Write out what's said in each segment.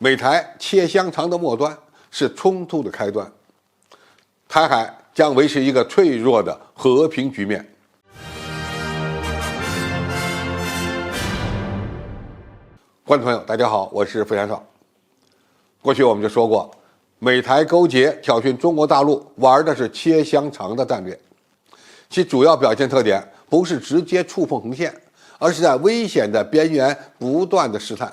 美台切香肠的末端是冲突的开端，台海将维持一个脆弱的和平局面。观众朋友，大家好，我是费山少。过去我们就说过，美台勾结挑衅中国大陆，玩的是切香肠的战略。其主要表现特点不是直接触碰红线，而是在危险的边缘不断的试探。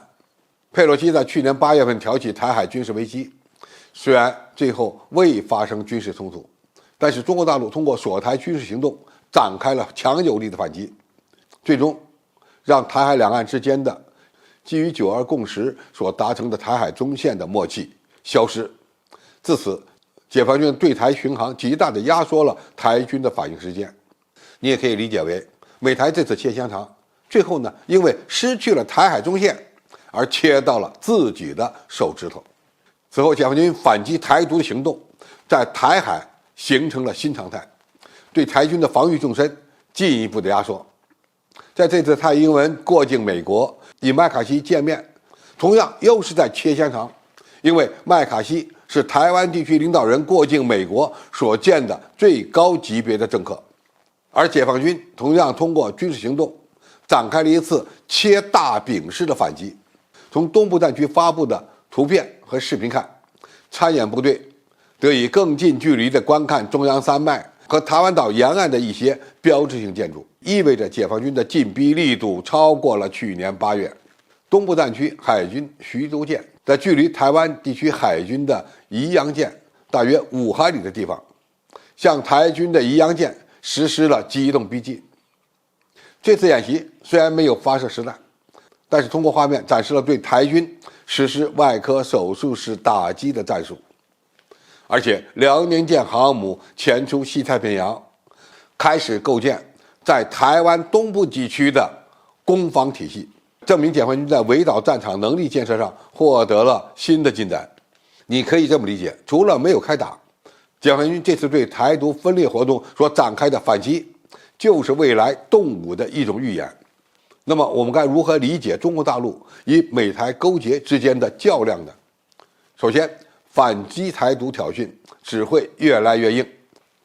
佩洛西在去年8月份挑起台海军事危机，虽然最后未发生军事冲突，但是中国大陆通过锁台军事行动展开了强有力的反击，最终让台海两岸之间的基于9·2共识所达成的台海中线的默契消失。自此，解放军对台巡航极大地压缩了台军的反应时间。你也可以理解为，美台这次切香肠，最后呢，因为失去了台海中线，而切到了自己的手指头。此后，解放军反击台独的行动在台海形成了新常态，对台军的防御纵深进一步的压缩。在这次蔡英文过境美国与麦卡锡见面，同样又是在切香肠，因为麦卡锡是台湾地区领导人过境美国所见的最高级别的政客，而解放军同样通过军事行动展开了一次切大饼式的反击。从东部战区发布的图片和视频看，参演部队得以更近距离地观看中央山脉和台湾岛沿岸的一些标志性建筑，意味着解放军的进逼力度超过了去年8月。东部战区海军徐州舰在距离台湾地区海军的宜阳舰大约5海里的地方，向台军的宜阳舰实施了机动逼近。这次演习虽然没有发射实弹，但是通过画面展示了对台军实施外科手术式打击的战术。而且辽宁舰航母前出西太平洋，开始构建在台湾东部地区的攻防体系，证明解放军在围岛战场能力建设上获得了新的进展。你可以这么理解，除了没有开打，解放军这次对台独分裂活动所展开的反击，就是未来动武的一种预演。那么我们该如何理解中国大陆与美台勾结之间的较量呢？首先，反击台独挑衅只会越来越硬，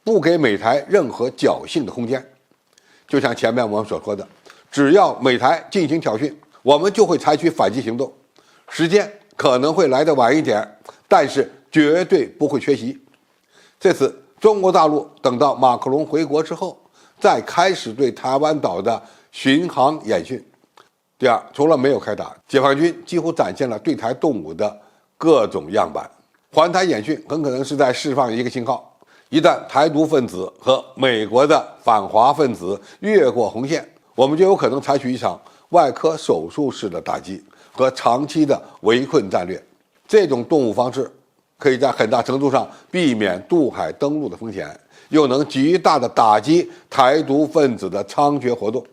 不给美台任何侥幸的空间。就像前面我们所说的，只要美台进行挑衅，我们就会采取反击行动，时间可能会来得晚一点，但是绝对不会缺席。这次中国大陆等到马克龙回国之后，再开始对台湾岛的巡航演训。第二，除了没有开打，解放军几乎展现了对台动武的各种样板。环台演训很可能是在释放一个信号，一旦台独分子和美国的反华分子越过红线，我们就有可能采取一场外科手术式的打击和长期的围困战略。这种动武方式可以在很大程度上避免渡海登陆的风险，又能极大的打击台独分子的猖獗活动。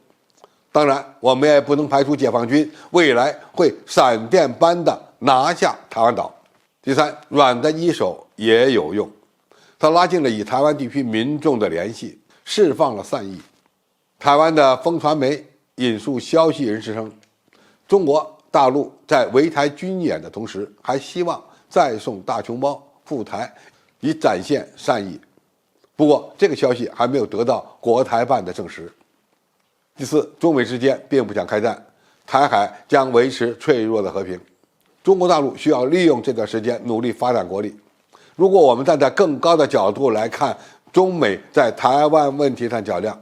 当然，我们也不能排除解放军未来会闪电般的拿下台湾岛。第三，软的一手也有用，它拉近了与台湾地区民众的联系，释放了善意。台湾的风传媒引述消息人士称，中国大陆在围台军演的同时，还希望再送大熊猫赴台，以展现善意。不过，这个消息还没有得到国台办的证实。第四，中美之间并不想开战，台海将维持脆弱的和平。中国大陆需要利用这段时间努力发展国力。如果我们站在更高的角度来看中美在台湾问题上较量，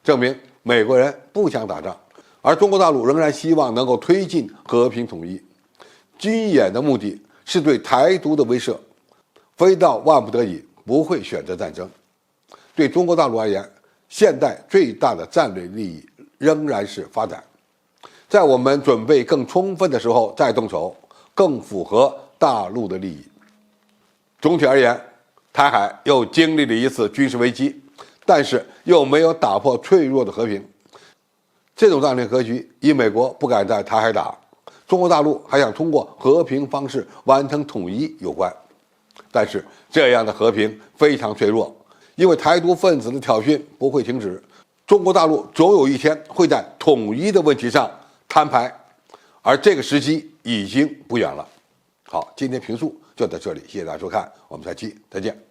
证明美国人不想打仗，而中国大陆仍然希望能够推进和平统一。军演的目的是对台独的威慑，非到万不得已不会选择战争。对中国大陆而言，现代最大的战略利益仍然是发展，在我们准备更充分的时候再动手，更符合大陆的利益。总体而言，台海又经历了一次军事危机，但是又没有打破脆弱的和平。这种战略格局与美国不敢在台海打，中国大陆还想通过和平方式完成统一有关。但是这样的和平非常脆弱，因为台独分子的挑衅不会停止，中国大陆总有一天会在统一的问题上摊牌，而这个时机已经不远了。好，今天评述就到这里，谢谢大家收看，我们下期再见。